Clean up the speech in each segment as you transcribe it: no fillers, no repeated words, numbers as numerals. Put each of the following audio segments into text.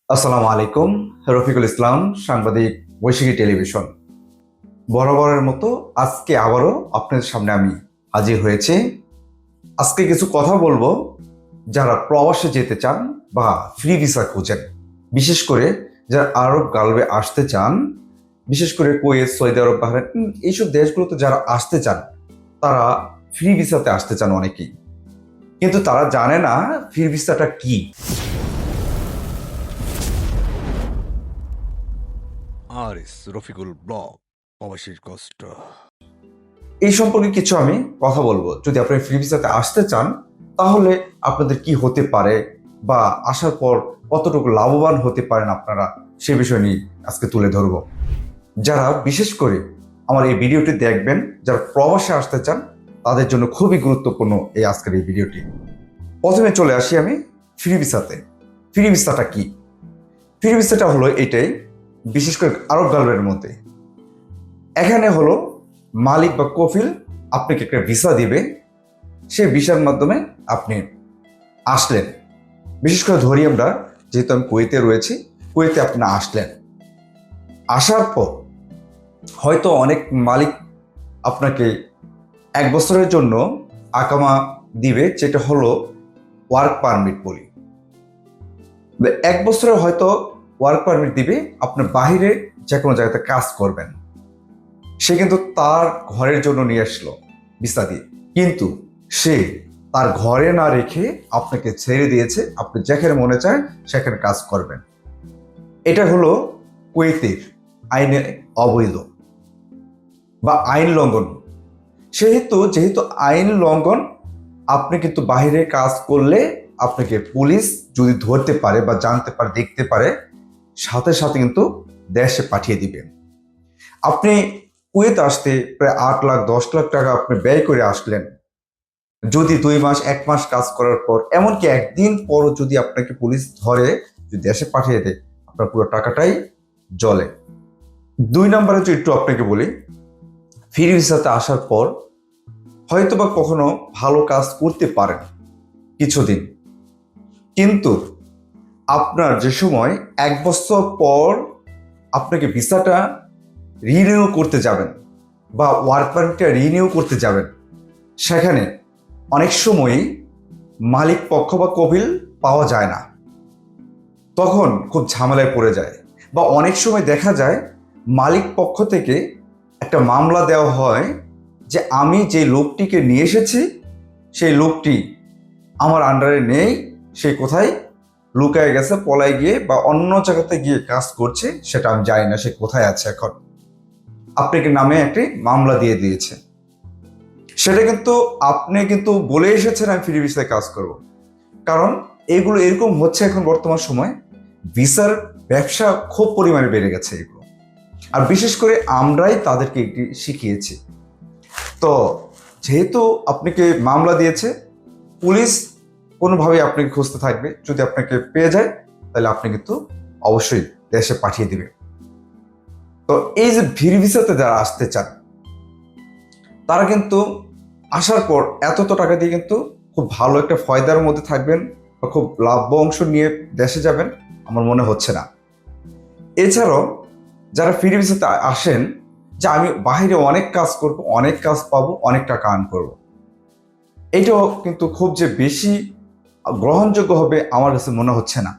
আসসালামু আলাইকুম। রফিকুল ইসলাম, সাংবাদিক, বৈশাখী টেলিভিশন। বরাবরের মতো আজকে আবারও আপনাদের সামনে আমি হাজির হয়েছি। আজকে কিছু কথা বলবো যারা প্রবাসে যেতে চান বা ফ্রি ভিসা খুঁজেন, বিশেষ করে যারা আরব গালবে আসতে চান, বিশেষ করে কুয়েত, সৌদি আরব, বাহরাইন এইসব দেশগুলোতে যারা আসতে চান, তারা ফ্রি ভিসাতে আসতে চান অনেকেই, কিন্তু তারা জানে না ফ্রি ভিসাটা কি। রফিকুল ব্লগ প্রবাসীর কষ্ট। এই সম্পর্কে কিছু আমি কথা বলবো। যদি আপনি ফ্রি ভিসাতে আসতে চান, তাহলে আপনাদের কি হতে পারে বা আসার পর কতটুকু লাভবান হতে পারেন আপনারা, সে বিষয় নিয়ে আজকে তুলে ধরব। যারা বিশেষ করে আমার এই ভিডিওটি দেখবেন, যারা প্রবাসে আসতে চান, তাদের জন্য খুবই গুরুত্বপূর্ণ এই আজকের এই ভিডিওটি। প্রথমে চলে আসি আমি ফ্রি ভিসাতে। ফ্রি ভিসাটা কি? ফ্রি ভিসাটা হলো এটাই, বিশেষ করে আরব গালবের মধ্যে এখানে হলো মালিক বা কফিল আপনাকে একটা ভিসা দিবে। সেই ভিসার মাধ্যমে আপনি আসলেন। বিশেষ করে ধরি আমরা, যেহেতু আমি কুয়েতে রয়েছি, কুয়েতে আপনি আসলেন। আসার পর হয়তো অনেক মালিক আপনাকে 1 বছরের জন্য আকামা দিবে, যেটা হলো ওয়ার্ক পারমিট বলি। 1 বছরের হয়তো ওয়ার্ক পারমিট দিবে, আপনার বাহিরে যে কোনো জায়গাতে কাজ করবেন। সে কিন্তু তার ঘরের জন্য নিয়ে আসলো ভিসা দিয়ে, কিন্তু সে তার ঘরে না রেখে আপনাকে ছেড়ে দিয়েছে, আপনি যেখানে মনে চায় সেখানে কাজ করবেন। এটা হলো কুয়েতের আইনে অবৈধ বা আইন লঙ্ঘন। যেহেতু আইন লঙ্ঘন, আপনি কিন্তু বাইরে কাজ করলে আপনাকে পুলিশ যদি ধরতে পারে বা জানতে পারে, দেখতে পারে, সাথে সাথে কিন্তু দেশে পাঠিয়ে দিবে। আপনি কুয়েত আসতে প্রায় 8 লাখ 10 লাখ টাকা আপনি ব্যয় করে আসলেন। যদি 2 মাস 1 মাস কাজ করার পর, এমনকি একদিন পরও যদি আপনাকে পুলিশ ধরে, যদি দেশে পাঠিয়ে দেয়, আপনার পুরো টাকাটাই জলে। 2 নম্বরে যদি একটু আপনাকে বলি, ফ্রি ভিসাতে আসার পর হয়তো বা কখনো ভালো কাজ করতে পারেন কিছুদিন, কিন্তু আপনার যে সময় 1 বছর পর আপনাকে ভিসাটা রিনিউ করতে যাবেন বা ওয়ার্ক পারমিটটা রিনিউ করতে যাবেন, সেখানে অনেক সময়ই মালিক পক্ষ বা কবিল পাওয়া যায় না। তখন খুব ঝামেলায় পড়ে যায়, বা অনেক সময় দেখা যায় মালিক পক্ষ থেকে একটা মামলা দেওয়া হয় যে আমি যে লোকটিকে নিয়ে এসেছি সেই লোকটি আমার আন্ডারে নেই, সে কোথায় লুকায় গেছে, পলায় গিয়ে বা অন্য জায়গাতে গিয়ে কাজ করছে, সেটা আমি জানি না সে কোথায় আছে এখন। আপনাকে নামে একটি মামলা দিয়ে দিয়েছে। সেটা কিন্তু আপনি কিন্তু বলে এসেছেন আমি ফ্রি ভিসায় কাজ করব, কারণ এগুলো এরকম হচ্ছে এখন বর্তমান সময়। ভিসার ব্যবসা খুব পরিমাণে বেড়ে গেছে এগুলো, আর বিশেষ করে আমরাই তাদেরকে এটি শিখিয়েছি। তো যেহেতু আপনাকে মামলা দিয়েছে, পুলিশ কোনোভাবে আপনাকে খুঁজতে থাকবে। যদি আপনাকে পেয়ে যায়, তাহলে আপনি কিন্তু অবশ্যই দেশে পাঠিয়ে দিবে। তো এই যে ফ্রি ভিসাতে যারা আসতে চান, তারা কিন্তু আসার পর এত টাকা দিয়ে কিন্তু খুব ভালো একটা ফয়দার মধ্যে থাকবেন বা খুব লাভ অংশ নিয়ে দেশে যাবেন, আমার মনে হচ্ছে না। এছাড়াও যারা ফ্রি ভিসাতে আসেন, যে আমি বাইরে অনেক কাজ করব, অনেক কাজ পাবো, অনেক টাকা আর্ন করবো, এটাও কিন্তু খুব যে বেশি গ্রহণযোগ্য হবে আমার কাছে মনে হচ্ছে না।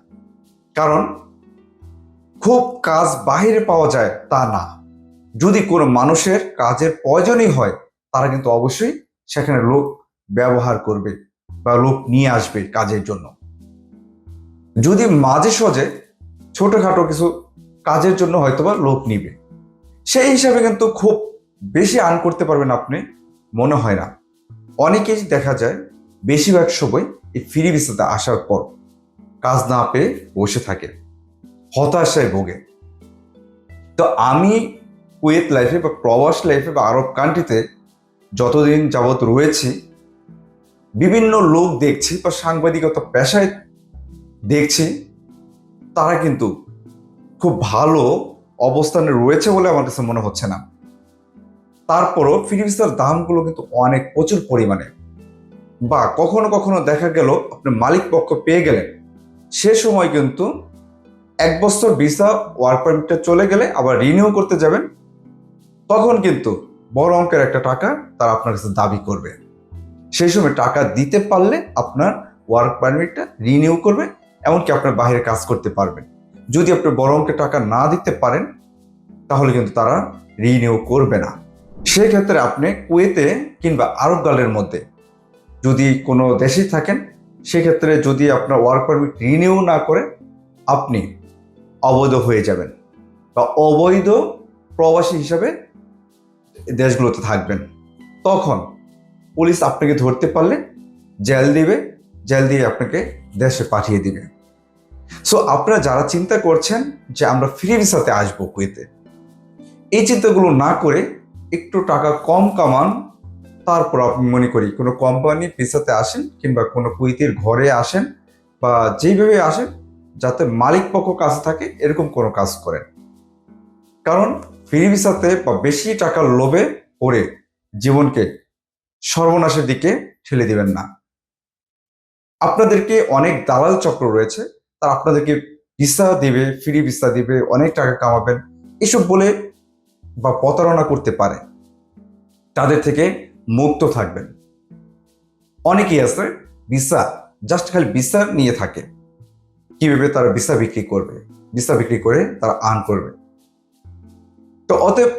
কারণ খুব কাজ বাহিরে পাওয়া যায় তা না। যদি কোনো মানুষের কাজের প্রয়োজনই হয়, তারা কিন্তু অবশ্যই সেখানে লোক ব্যবহার করবে বা লোক নিয়ে আসবে কাজের জন্য। যদি মাঝে সজে ছোটখাটো কিছু কাজের জন্য হয়তোবা লোক নিবে, সেই হিসাবে কিন্তু খুব বেশি আর্ন করতে পারবেন আপনি মনে হয় না। অনেকেই দেখা যায় বেশিরভাগ সময় এই ফ্রি ভিসাতে আসার পর কাজ না পেয়ে বসে থাকে, হতাশায় ভোগে। তো আমি কুয়েত লাইফে বা প্রবাস লাইফে বা আরব কান্ট্রিতে যতদিন যাবৎ রয়েছি, বিভিন্ন লোক দেখছি বা সাংবাদিকতা পেশায় দেখছি, তারা কিন্তু খুব ভালো অবস্থানে রয়েছে বলে আমার কাছে মনে হচ্ছে না। তারপরও ফ্রি ভিসার দামগুলো কিন্তু অনেক প্রচুর পরিমাণে, বা কখনো কখনো দেখা গেল আপনি মালিক পক্ষ পেয়ে গেলেন, সে সময় কিন্তু 1 বছর ভিসা ওয়ার্ক পারমিটটা চলে গেলে আবার রিনিউ করতে যাবেন, তখন কিন্তু বড় অঙ্কের একটা টাকা তারা আপনার কাছে দাবি করবে। সেই সময় টাকা দিতে পারলে আপনার ওয়ার্ক পারমিটটা রিনিউ করবে, এমনকি আপনার বাইরে কাজ করতে পারবেন। যদি আপনি বড় অঙ্কের টাকা না দিতে পারেন তাহলে কিন্তু তারা রিনিউ করবে না। সেক্ষেত্রে আপনি কুয়েতে কিংবা আরব গালের মধ্যে যদি কোনো দেশে থাকেন, সেক্ষেত্রে যদি আপনার ওয়ার্ক পারমিট রিনিউ না করে আপনি অবৈধ হয়ে যাবেন বা অবৈধ প্রবাসী হিসাবে দেশগুলোতে থাকবেন। তখন পুলিশ আপনাকে ধরতে পারলে জেল দিবে, জেল দিয়ে আপনাকে দেশে পাঠিয়ে দিবে। সো আপনারা যারা চিন্তা করছেন যে আমরা ফ্রি ভিসাতে আসবো কুয়েতে, এই চিন্তাগুলো না করে একটু টাকা কম কামান, তারপর আপনি মনে করি কোনো কোম্পানি ভিসাতে আসেন কিংবা কোনো কুয়েতের ঘরে আসেন বা যেইভাবে আসেন, যাতে মালিক পক্ষ কাছে থাকে এরকম কোনো কাজ করেন। কারণ ফ্রি ভিসাতে বা বেশি টাকার লোভে পড়ে জীবনকে সর্বনাশের দিকে ঠেলে দিবেন না। আপনাদেরকে অনেক দালাল চক্র রয়েছে, তারা আপনাদেরকে ভিসা দিবে, ফ্রি ভিসা দিবে, অনেক টাকা কামাবেন এসব বলে বা প্রতারণা করতে পারে। তাদের থেকে মুক্ত থাকবেন। অনেকেই আছে ভিসা জাস্ট খালি ভিসা নিয়ে থাকে, কিভাবে তারা ভিসা বিক্রি করবে, ভিসা বিক্রি করে তারা আর্ন করবে। তো অতএব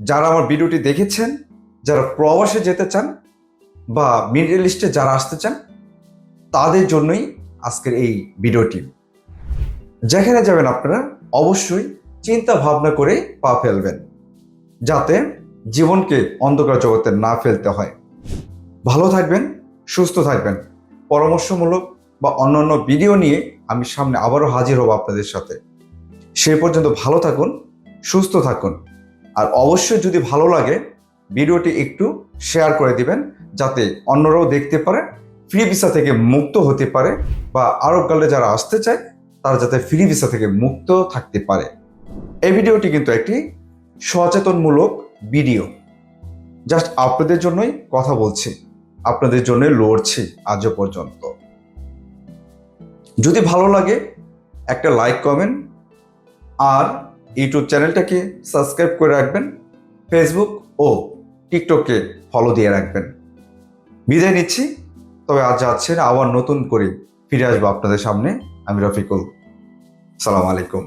যারা আমার ভিডিওটি দেখেছেন, যারা প্রবাসে যেতে চান বা মিডল ইস্টে যারা আসতে চান, তাদের জন্যই আজকের এই ভিডিওটি। যেখানে যাবেন আপনারা অবশ্যই চিন্তা ভাবনা করে পা ফেলবেন, যাতে জীবনকে অন্ধকার জগতে না ফেলতে হয়। ভালো থাকবেন, সুস্থ থাকবেন। পরামর্শমূলক বা অন্যান্য ভিডিও নিয়ে আমি সামনে আবারও হাজির হব আপনাদের সাথে। সেই পর্যন্ত ভালো থাকুন, সুস্থ থাকুন। আর অবশ্যই যদি ভালো লাগে ভিডিওটি একটু শেয়ার করে দিবেন, যাতে অন্যরাও দেখতে পারে, ফ্রি ভিসা থেকে মুক্ত হতে পারে, বা আরব গালে যারা আসতে চায় তারা যাতে ফ্রি ভিসা থেকে মুক্ত থাকতে পারে। এই ভিডিওটি কিন্তু একটি সচেতনমূলক ভিডিও। জাস্ট আপনাদের জন্যই কথা বলছি, আপনাদের জন্যই লড়ছি আজও পর্যন্ত। যদি ভালো লাগে একটা লাইক, কমেন্ট আর ইউটিউব চ্যানেলটাকে সাবস্ক্রাইব করে রাখবেন, ফেসবুক ও টিকটকে ফলো দিয়ে রাখবেন। বিদায় নিচ্ছি, তবে আজ যাচ্ছেন, আবার নতুন করে ফিরে আসবো আপনাদের সামনে। আমি রফিকুল। সালাম আলাইকুম।